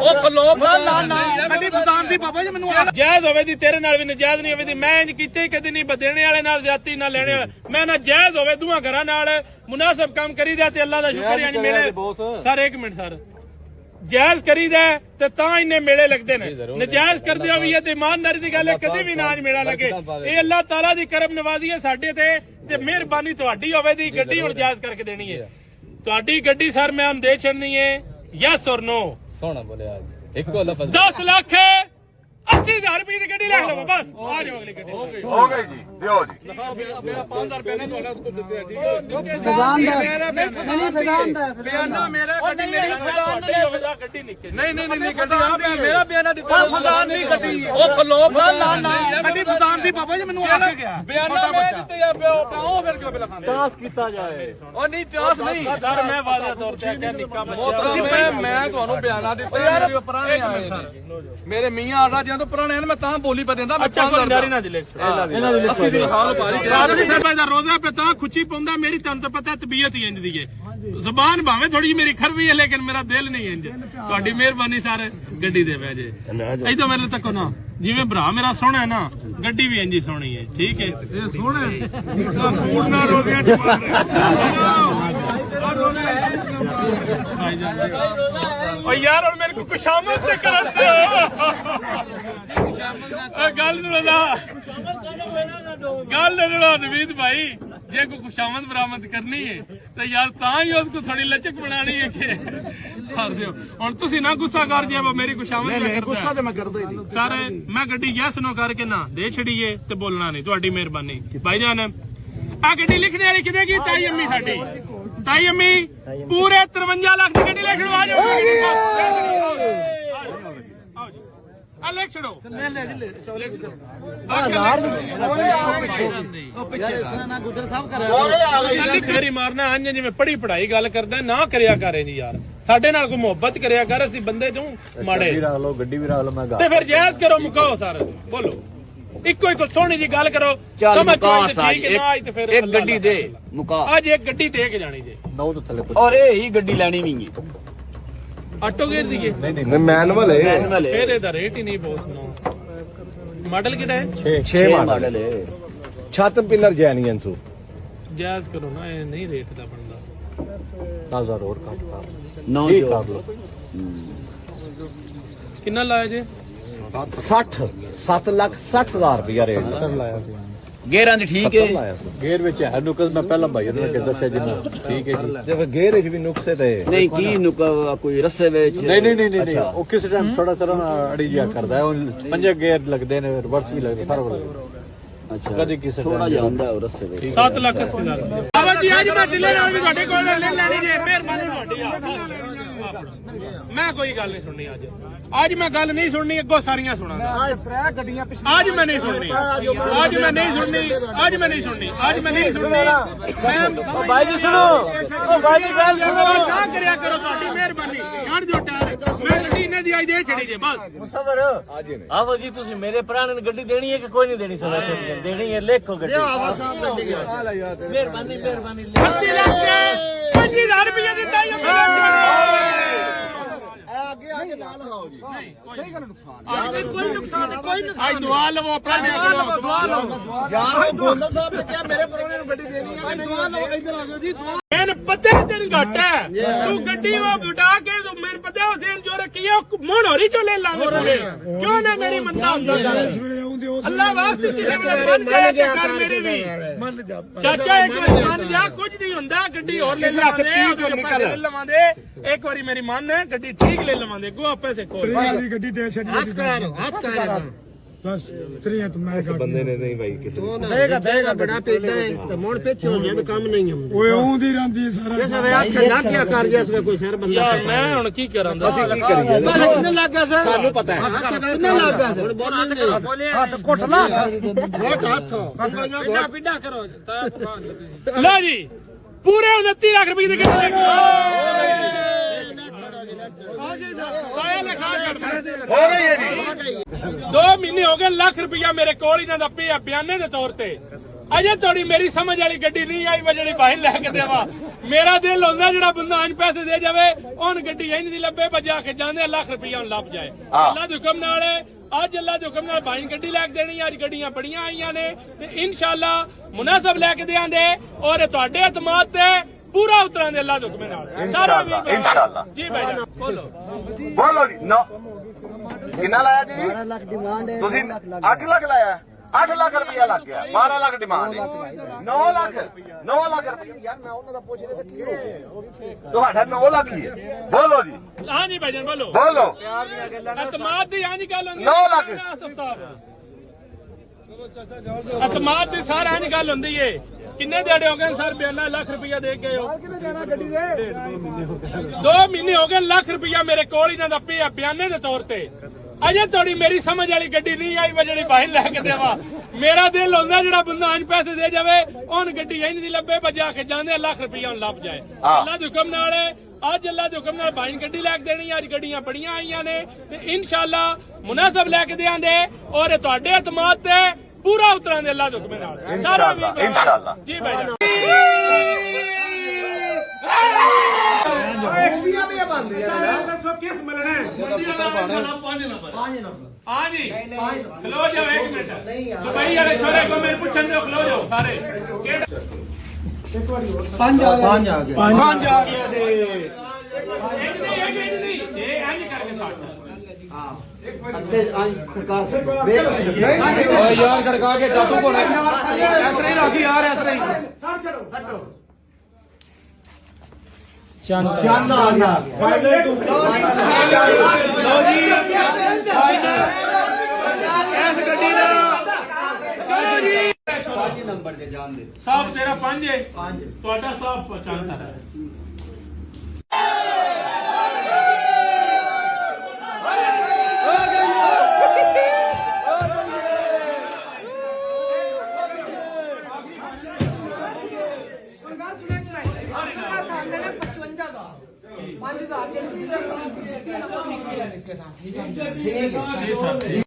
ਉਹ ਖਲੋਫ ਗੱਡੀ ਬਦਾਮ ਦੀ ਬਾਬਾ ਜੀ ਮੈਨੂੰ ਜਾਇਜ਼ ਹੋਵੇ ਦੀ ਤੇਰੇ ਨਾਲ ਵੀ ਨਜਾਇਜ਼ ਨਹੀਂ ਹੋਵੇ ਦੀ ਮੈਂ ਇੰਜ ਕੀਤੇ ਕਦੀ ਨਹੀਂ ਦੇਣੇ ਵਾਲੇ ਨਾਲ ਜ਼ਿਆਦਤੀ ਨਾ ਲੈਣੇ ਵਾਲੇ ਮੈਂ ਨਾ ਜਾਇਜ਼ ਹੋਵੇ ਦੋਵਾਂ ਘਰਾਂ ਨਾਲ ਮੁਨਾਸਿਬ ਕੰਮ ਕਰੀਦਾ ਤੇ ਅੱਲਾ ਦਾ ਸ਼ੁਕਰ ਹੈ ਮੇਰੇ ਸਰ 1 ਮਿੰਟ ਸਰ ਜਾਇਜ਼ ਕਰੀਦਾ ਤੇ ਤਾਂ ਇੰਨੇ ਮੇਲੇ ਲੱਗਦੇ ਨੇ ਨਜਾਇਜ਼ ਕਰਦੇ ਹੋ ਵੀ ਇਹ ਤੇ ਇਮਾਨਦਾਰੀ ਦੀ ਗੱਲ ਹੈ ਕਦੇ ਵੀ ਨਾ ਮੇਲਾ ਲੱਗੇ ਇਹ ਅੱਲਾਹ ਤਾਲਾ ਦੀ ਕਰਮ ਨਵਾਜ਼ੀ ਹੈ ਸਾਡੇ ਤੇ ਮਿਹਰਬਾਨੀ ਤੁਹਾਡੀ ਹੋਵੇ ਦੀ ਗੱਡੀ ਹੁਣ ਜਾਇਜ਼ ਕਰਕੇ ਦੇਣੀ ਹੈ ਤੁਹਾਡੀ ਗੱਡੀ ਸਰ ਮੈਂ ਹੁਣ ਦੇ ਛੱਡਣੀ ਹੈ ਯੈਸ ਔਰ ਨੋ ਸੋਹਣਾ ਬੋਲਿਆ ਇੱਕੋ ਲਫ਼ਜ਼ 10 ਲੱਖ 80,000 ਰੁਪਏ ਦੀ ਗੱਡੀ ਲੈ ਲਓ ਬਸ ਆ ਜਾਓ ਅਗਲੀ ਗੱਡੀ ਹੋ ਗਈ ਜੀ ਦਿਓ ਜੀ ਮੇਰਾ 5000 ਰੁਪਏ ਨੇ ਤੁਹਾਡਾ ਉੱਤੇ ਦਿੱਤੇ ਠੀਕ ਹੈ ਫਜ਼ਾਨ ਦਾ ਬਿਆਨਾ ਮੇਰਾ ਗੱਡੀ ਮੇਰੀ ਫਜ਼ਾਨ ਨਹੀਂ ਹੋਵੇ ਗੱਡੀ ਨਿੱਕੇ ਨਹੀਂ ਗੱਡੀ ਆ ਮੇਰਾ ਬਿਆਨਾ ਦਿੱਤਾ ਫਜ਼ਾਨ ਨਹੀਂ ਗੱਡੀ ਉਹ ਖਲੋਫ ਨਾ ਗੱਡੀ ਫਜ਼ਾਨ ਦੀ ਬਾਬਾ ਜੀ ਮੈਨੂੰ ਆ ਕੇ ਗਿਆ ਬਿਆਨਾ ਮੈਂ ਦਿੱਤੇ ਆ ਉਹ ਫਿਰ ਕਿਉਂ ਬਿਲਾ ਖਾਂਦੇ ਟਾਸ ਕੀਤਾ ਜਾਏ ਉਹ ਨਹੀਂ ਟਾਸ ਨਹੀਂ ਸਰ ਮੈਂ ਵਾਅਦਾ ਤੌਰ ਤੇ ਆਖਿਆ ਨਿੱਕਾ ਬੱਚਾ ਮੈਂ ਤੁਹਾਨੂੰ ਬਿਆਨਾ ਦਿੱਤਾ ਮੇਰੇ ਉੱਪਰ ਆਏ ਮੇਰੇ ਮੀਆਂ ਆੜਾ ਜਦੋਂ ਪੁਰਾਣੇ ਨੇ ਮੈਂ ਤਾਂ ਬੋਲੀ ਪਾ ਦਿੰਦਾ ਮੈਂ 5000 ਨਾ ਦਿਲੇ ਇਹਨਾਂ ਦੀ ਅਸੀਂ ਦੀ ਹਾਲ ਪਾਰੀ ਸਾਰੀ ਸਰਪੰਚ ਦਾ ਰੋਜ਼ਾ ਪੇ ਤਾਂ ਖੁਸ਼ੀ ਪਾਉਂਦਾ ਮੇਰੀ ਤੁਹਾਨੂੰ ਤਾਂ ਪਤਾ ਤਬੀਅਤ ਹੀ ਇੰਜ ਦੀ ਹੈ ਜ਼ਬਾਨ ਭਾਵੇਂ ਥੋੜੀ ਮੇਰੀ ਖਰਵੀ ਹੈ ਲੇਕਿਨ ਮੇਰਾ ਦਿਲ ਨਹੀਂ ਇੰਜ ਤੁਹਾਡੀ ਮਿਹਰਬਾਨੀ ਸਰ ਗੱਡੀ ਦੇ ਵੇ ਜੇ ਇਦੋਂ ਮੇਰੇ ਤੱਕ ਨਾ ਜਿਵੇਂ ਭਰਾ ਮੇਰਾ ਸੋਹਣਾ ਹੈ ਨਾ ਗੱਡੀ ਵੀ ਇੰਜ ਹੀ ਸੋਹਣੀ ਹੈ ਠੀਕ ਹੈ ਇਹ ਸੋਹਣਾ ਹੈ ਫੂਡ ਨਾ ਰੋਜ਼ਿਆਂ ਚ ਮਾਰ ਓ ਯਾਰ ਹੁਣ ਮੇਰੇ ਕੋ ਖੁਸ਼ਾਮਦ ਤੇ ਕਰਨ ਦੇ ਗੱਲ ਨਾ ਨਵੀਦ ਭਾਈ ਜੇ ਕੋਈ ਖੁਸ਼ਾਮਦ ਬਰਾਮਦ ਕਰਨੀ ਹੈ ਤਾਂ ਯਾਰ ਤਾਂ ਹੀ ਉਸ ਕੋ ਥੋੜੀ ਲਚਕ ਬਣਾਣੀ ਹੈ ਕਿ ਸਰ ਦਿਓ ਹੁਣ ਤੁਸੀਂ ਨਾ ਗੁੱਸਾ ਕਰ ਜੇ ਮੇਰੀ ਖੁਸ਼ਾਮਦ ਮੈਂ ਕਰਦਾ ਗੁੱਸਾ ਤੇ ਮੈਂ ਕਰਦਾ ਹੀ ਨਹੀਂ ਸਰ ਮੈਂ ਗੱਡੀ ਯੈਸ ਨੋ ਕਰਕੇ ਨਾ ਦੇ ਛੜੀਏ ਤੇ ਬੋਲਣਾ ਨਹੀਂ ਤੁਹਾਡੀ ਮਿਹਰਬਾਨੀ ਭਾਈ ਜਾਨ ਆ ਗੱਡੀ ਲਿਖਣੇ ਵਾਲੀ ਕਿਤੇ ਕੀ ਤਾਈ ਅੰਮੀ ਸਾਡੀ ਤਾਈ ਅੰਮੀ ਪੂਰੇ 53 ਲੱਖ ਦੀ ਗੱਡੀ ਲੈ ਖੜਵਾ ਜਾਓ ਆ ਲੈ ਛੜੋ ਫੇਰੀ ਮਾਰਨਾ ਅੰਜ ਜਿਵੇਂ ਪੜ੍ਹੀ ਪੜਾਈ ਗੱਲ ਕਰਦਾ ਨਾ ਕਰਿਆ ਕਰੇ ਜੀ ਯਾਰ ਸਾਡੇ ਨਾਲ ਕੋਈ ਮੁਹੱਬਤ ਕਰਿਆ ਕਰ ਅਸੀਂ ਬੰਦੇ ਚੋਂ ਮਾੜੇ ਗੱਡੀ ਵੀ ਰੱਖ ਲਓ ਮੈਂ ਤੇ ਫਿਰ ਜਾਇਜ਼ ਕਰੋ ਮੁਕਾਓ ਸਰ ਬੋਲੋ ਇੱਕੋ ਸੋਹਣੀ ਜੀ ਗੱਲ ਕਰੋ ਸਮਝ ਠੀਕ ਹੈ ਨਾ ਤੇ ਫਿਰ ਇੱਕ ਗੱਡੀ ਦੇ ਮੁਕਾ ਅੱਜ ਇੱਕ ਗੱਡੀ ਦੇ ਕੇ ਜਾਣੀ ਜੇ 9 ਤੋਂ ਥੱਲੇ ਔਰ ਇਹ ਹੀ ਗੱਡੀ ਲੈਣੀ ਨਹੀਂ ਹੈ ਆਟੋ ਗੇਅਰ ਦੀਏ ਨਹੀਂ ਮੈਨੂਅਲ ਹੈ ਫਿਰ ਇਹਦਾ ਰੇਟ ਹੀ ਨਹੀਂ ਬਹੁਤ ਨਾ ਮਾਡਲ ਕਿਹੜਾ ਹੈ 6 ਮਾਡਲ ਹੈ ਛੱਤ ਪਿਲਰ ਜੈਨੀਅਨ ਸੂ ਜਾਇਜ਼ ਕਰੋ ਨਾ ਇਹ ਨਹੀਂ ਰੇਟ ਦਾ ਬਣਦਾ 10,000 ਹੋਰ ਘੱਟ ਕਰ 9 ਕਰ ਲਓ ਕਿੰਨਾ ਲਾਇਆ ਜੇ 7,60,000 ਰੁਪਇਆ ਰੇਟ ਲਾਇਆ ਸੀ ਗੇਰਾਂ ਦੀ ਠੀਕ ਹੈ ਗੇਅਰ ਵਿੱਚ ਹੈ ਨੁਕਸ ਮੈਂ ਪਹਿਲਾਂ ਭਾਈ ਉਹਨਾਂ ਨੇ ਦੱਸਿਆ ਜਿੰਨਾ ਠੀਕ ਹੈ ਜੀ ਜੇ ਗੇਅਰ ਵਿੱਚ ਵੀ ਨੁਕਸੇ ਤੇ ਨਹੀਂ ਕੀ ਨੁਕਾ ਕੋਈ ਰਸੇ ਵਿੱਚ ਨਹੀਂ ਉਹ ਕਿਸੇ ਟਾਈਮ ਥੋੜਾ ਅੜੀ ਜਿਹਾ ਕਰਦਾ ਉਹ ਪੰਜੇ ਗੇਅਰ ਲੱਗਦੇ ਨੇ ਰਿਵਰਸ ਵੀ ਲੱਗਦੇ ਸਾਰਾ ਲੱਗਦਾ ਅੱਛਾ ਕਦੇ ਕਿਸੇ ਥੋੜਾ ਜਿਹਾ ਹੁੰਦਾ ਉਹ ਰਸੇ ਵਿੱਚ 7,80,000 ਬਾਬਾ ਜੀ ਅੱਜ ਮੈਂ ਦਿੱਲੇ ਨਾਲ ਵੀ ਤੁਹਾਡੇ ਕੋਲ ਲੈ ਲੈਣੀ ਜੇ ਮਿਹਰਬਾਨੀ ਤੁਹਾਡੀ ਮੈਂ ਕੋਈ ਗੱਲ ਨਹੀਂ ਸੁਣਨੀ ਅੱਜ ਮੈਂ ਗੱਲ ਨਹੀਂ ਸੁਣਨੀ ਅੱਗੋਂ ਸਾਰੀਆਂ ਸੁਣਾਂਗਾ ਅੱਜ ਮੈਂ ਨਹੀਂ ਸੁਣਨੀ ਭਾਈ ਜੀ ਸੁਣੋ ਉਹ ਭਾਈ ਜੀ ਗੱਲ ਸੁਣੋ ਨਾ ਕਰਿਆ ਕਰੋ ਤੁਹਾਡੀ ਮਿਹਰਬਾਨੀ ਛੱਡ ਦਿਓ ਟਾਇਰ ਮੈਂ ਗੱਡੀ ਇਹਨਾਂ ਦੀ ਅੱਜ ਦੇ ਛੜੀ ਜੇ ਬਸ ਮੁਸਵਰ ਆਵੋ ਜੀ ਤੁਸੀਂ ਮੇਰੇ ਭਰਾ ਨੂੰ ਗੱਡੀ ਦੇਣੀ ਹੈ ਕਿ ਕੋਈ ਨਹੀਂ ਦੇਣੀ ਸੁਣਾ ਦੇਣੀ ਹੈ ਲਿਖੋ ਗੱਡੀ ਮਿਹਰਬਾਨੀ 30 ਲੱਖ 50,000 ਰੁਪਏ ਦਿੱਤਾ ਕੋਈ ਨੁਕਸਾਨ ਨਹੀਂ ਅੱਜ ਦੁਆ ਲਵੋ ਆਪਣਾ ਮੇਰੇ ਪਰੋਣੇ ਨੂੰ ਗੱਡੀ ਦੇਣੀ ਹੈ ਮੈਨੂੰ ਪਤਾ ਤੈਨੂੰ ਘੱਟ ਹੈ ਤੂੰ ਗੱਡੀ ਉਹ ਉਡਾ ਕੇ ਤੂੰ ਮੈਨੂੰ ਪਤਾ ਹੁਸੈਨ ਜੋ ਰੱਖੀ ਹੈ ਮੋੜ ਹੋਰੀ ਚੋ ਲੈ ਲਾਂਗੇ ਪੂਰੇ ਕਿਉਂ ਨਾ ਮੇਰੀ ਮੰਦਾ ਅੱਲਾ ਵਾਸਤੇ ਕਿਸੇ ਵੇਲੇ ਮੰਨ ਜਾ ਕਰ ਮੇਰੀ ਵੀ ਚਾਚਾ ਇੱਕ ਵਾਰੀ ਮੰਨ ਜਾ ਕੁਝ ਨਹੀਂ ਹੁੰਦਾ ਗੱਡੀ ਹੋਰ ਲੈ ਲਵਾਂਗੇ ਇੱਕ ਵਾਰੀ ਮੇਰੀ ਮੰਨ ਹੈ ਗੱਡੀ ਠੀਕ ਲੈ ਲਵਾਂਗੇ ਗੋ ਆਪੇ ਸੇ ਕੋਲ ਗੱਡੀ ਦੇ ਛੱਡੀ ਹੱਥ ਕਰਾ ਬਸ ਤਰੀਆਂ ਤੁਮ ਮੈਂ ਬੰਦੇ ਨੇ ਨਹੀਂ ਭਾਈ ਕਿਸੇ ਦੇਗਾ ਬੜਾ ਪੇਡਾ ਹੈ ਤੇ ਮੋੜ ਪਿੱਛੇ ਹੋ ਜਾਏ ਤਾਂ ਕੰਮ ਨਹੀਂ ਹੁੰਦਾ ਓਏ ਆਉਂਦੀ ਰਹਿੰਦੀ ਸਾਰਾ ਇਹ ਸਵੇ ਆਖੇ ਨਾ ਕੀ ਕਰ ਜਿਸ ਵੇ ਕੋਈ ਸਿਰ ਬੰਦਾ ਯਾਰ ਮੈਂ ਹੁਣ ਕੀ ਕਰਾਂ ਅਸੀਂ ਕੀ ਕਰੀਏ ਕਿੰਨੇ ਲੱਗਾ ਸਰ ਸਾਨੂੰ ਪਤਾ ਹੈ ਕਿੰਨੇ ਲੱਗਾ ਹੁਣ ਬੋਲੇ ਹੱਥ ਘੁੱਟ ਲਾ ਹੱਥ ਪਿੱਡਾ ਕਰੋ ਲਓ ਜੀ ਪੂਰੇ 29 ਲੱਖ ਰੁਪਏ ਦੀ ਗੱਡੀ ਹੋ ਗਈ ਹੈ ਜੀ 2 ਮਹੀਨੇ ਹੋ ਗਏ ਲੱਖ ਰੁਪਇਆ ਮੇਰੇ ਕੋਲ ਇਹਨਾਂ ਦਾ ਪਿਆ ਬਿਆਨੇ ਦੇ ਤੌਰ ਤੇ ਅਜੇ ਤੁਹਾਡੀ ਮੇਰੀ ਸਮਝ ਵਾਲੀ ਗੱਡੀ ਨਹੀਂ ਆਈ ਵਾ ਜਿਹੜੀ ਭਾਈ ਲੈ ਕੇ ਦੇਵਾ ਮੇਰਾ ਦਿਲ ਹੁੰਦਾ ਜਿਹੜਾ ਬੰਦਾ ਅੰਜ ਪੈਸੇ ਦੇ ਜਾਵੇ ਉਹਨ ਗੱਡੀ ਇੰਜ ਦੀ ਲੱਭੇ ਬਜਾ ਕੇ ਜਾਂਦੇ ਲੱਖ ਰੁਪਈਆ ਹੁਣ ਲੱਭ ਜਾਏ ਅੱਲਾ ਦੇ ਹੁਕਮ ਨਾਲ ਅੱਜ ਅੱਲਾ ਦੇ ਹੁਕਮ ਨਾਲ ਭਾਈ ਗੱਡੀ ਲੈ ਕੇ ਦੇਣੀ ਅੱਜ ਗੱਡੀਆਂ ਬੜੀਆਂ ਆਈਆਂ ਨੇ ਤੇ ਇਨਸ਼ਾਅੱਲਾ ਮੁਨਾਸਬ ਲੈ ਕੇ ਦੇਾਂਗੇ ਔਰ ਤੁਹਾਡੇ ਇਤਮਾਦ ਤੇ ਪੂਰਾ ਉਤਰਾਂਗੇ ਅੱਲਾ ਦੇ ਹੁਕਮ ਨਾਲ ਸਾਰਾ इंशाअल्लाह ਜੀ ਭਾਈ ਜਾਨ ਬੋਲੋ बोलो जी नौ कितना लाया जी 12 ਲੱਖ ਡਿਮਾਂਡ ਹੈ ਤੁਸੀਂ 8 ਲੱਖ ਲਾਇਆ 8 ਲੱਖ ਰੁਪਇਆ ਲੱਗ ਗਿਆ 12 ਲੱਖ ਡਿਮਾਂਡ 9 ਲੱਖ ਰੁਪਇਆ ਯਾਰ ਮੈਂ ਉਹਨਾਂ ਦਾ ਪੁੱਛ ਰਿਹਾ ਤਾਂ ਕੀ ਹੋ ਗਿਆ ਤੁਹਾਡਾ 9 ਲੱਖ ਹੀ ਹੈ ਬੋਲੋ ਜੀ ਹਾਂ ਜੀ ਭਾਈ ਜਾਨ ਬੋਲੋ ਬੋਲੋ ਇਤਮਾਦ ਦੀ ਹਾਂ ਜੀ ਗੱਲ ਹੁੰਦੀ 9 ਲੱਖ ਇਤਮਾਦ ਦੀ ਸਾਰਾ ਹਾਂ ਜੀ ਗੱਲ ਹੁੰਦੀ ਏ ਕਿੰਨੇ ਦਿਹਾੜੇ ਹੋ ਗਏ ਸਰ 42 ਲੱਖ ਰੁਪਇਆ ਦੇ ਕੇ ਆਇਓ ਕਿਹਨੇ ਜਾਣਾ ਗੱਡੀ ਦੇ 2 ਮਹੀਨੇ ਹੋ ਗਏ ਲੱਖ ਰੁਪਇਆ ਮੇਰੇ ਕੋਲ ਇਹਨਾਂ ਦਾ ਪਿਆ ਬਿਆਨੇ ਦੇ ਤੌਰ ਤੇ ਅਜੇ ਤੁਹਾਡੀ ਮੇਰੀ ਸਮਝ ਵਾਲੀ ਗੱਡੀ ਨਹੀਂ ਆਈ ਵਾ ਜਿਹੜੀ ਭਾਈ ਲੈ ਕੇ ਦੇਵਾ ਮੇਰਾ ਦਿਲ ਹੁੰਦਾ ਜਿਹੜਾ ਬੰਦਾ ਅੰਜ ਪੈਸੇ ਦੇ ਜਾਵੇ ਉਹਨ ਗੱਡੀ ਇੰਜ ਦੀ ਲੱਭੇ ਬਜਾ ਕੇ ਜਾਂਦੇ ਲੱਖ ਰੁਪਈਆ ਹੁਣ ਲੱਭ ਜਾਏ ਅੱਲਾ ਦੇ ਹੁਕਮ ਨਾਲ ਅੱਜ ਅੱਲਾ ਦੇ ਹੁਕਮ ਨਾਲ ਭਾਈ ਗੱਡੀ ਲੈ ਕੇ ਦੇਣੀ ਅੱਜ ਗੱਡੀਆਂ ਬੜੀਆਂ ਆਈਆਂ ਨੇ ਤੇ ਇਨਸ਼ਾਅੱਲਾ ਮੁਨਾਸਬ ਲੈ ਕੇ ਦੇਾਂਗੇ ਔਰ ਤੁਹਾਡੇ ਇਤਮਾਦ ਤੇ ਪੂਰਾ ਉਤਰਾਂਗੇ ਅੱਲਾ ਦੇ ਹੁਕਮ ਨਾਲ ਸਾਰਾ इंशाअल्लाह ਜੀ ਭਾਈ ਜਾਨ हाँ जी खलो जाओ एक मिनट दुबई वाले छोरे को मेरे पूछन दो खलो जाओ सारे ਪੰਜ ਆ ਗਿਆ पांच आ गया दे एक नहीं ये इंज करके साथ ਅੱਧੇ ਆਂ ਸਰਕਾਰ ਯਾਰ ਖੜਕਾ ਕੇ ਜਾਦੂ ਕੋਲ ਐਸਰੇ ਹੀ ਰੱਖੀ ਯਾਰ ਐਸਰੇ ਹੀ ਚੰਨ ਆ ਗਿਆ लो जी ऐस गड्डी दा चलो जी 5 ਨੰਬਰ ਤੇ ਜਾਣ ਦੇ साहब तेरा 5 है ਤੁਹਾਡਾ ਸਾਫ ਪਛਾਣਦਾ ਹੈ ਠੀਕ ਹੈ